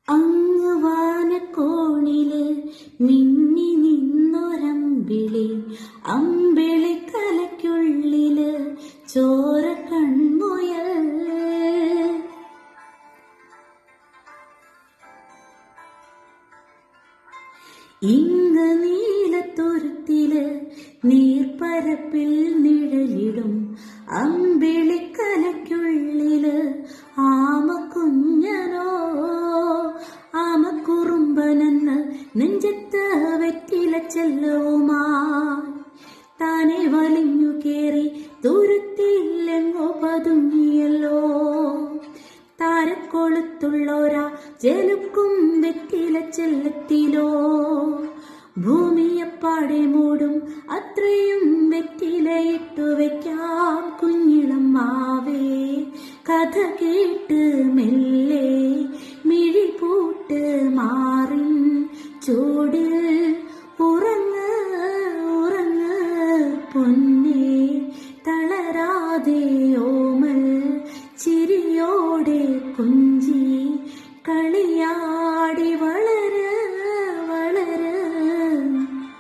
അങ്ങ് വാനക്കോണില് മിന്നി നിന്നൊരമ്പിളി, അമ്പിളിക്കലയ്ക്കുള്ളില് ചോര കൺമുയൽ. ഇങ്ങ് നീലത്തുരുത്തില് നീർപ്പരപ്പിൽ നിഴലിടും അമ്പിളിക്കലയ്ക്കുള്ളില് ആമക്കുഞ്ഞനോ, ആമക്കുറുമ്പനെന്ന് നെഞ്ചത്ത് വെറ്റില ചെല്ലവുമായി താനെ വലിഞ്ഞു കേറി തുരുത്തിയില്ലെങ്ങോ പതുങ്ങിയല്ലോ. താരക്കൊളുത്തുള്ളോരാ ജലുക്കും വെറ്റില ചെല്ലത്തിലോ, ഭൂമിയപ്പാടെ മൂടും അത്രയും വെറ്റിലയിട്ടു വയ്ക്കാം കുഞ്ഞിളം മാവേ. കഥ കേട്ട് മെല്ലെ മിഴി പൂട്ട് മാറിൻ ചൂടിൽ ഉറങ്ങ് ഉറങ്ങ് പൊന്നേ, തളരാതെ ഓമൽ ചിരിയോടെ കുഞ്ചി കളിയാടി വള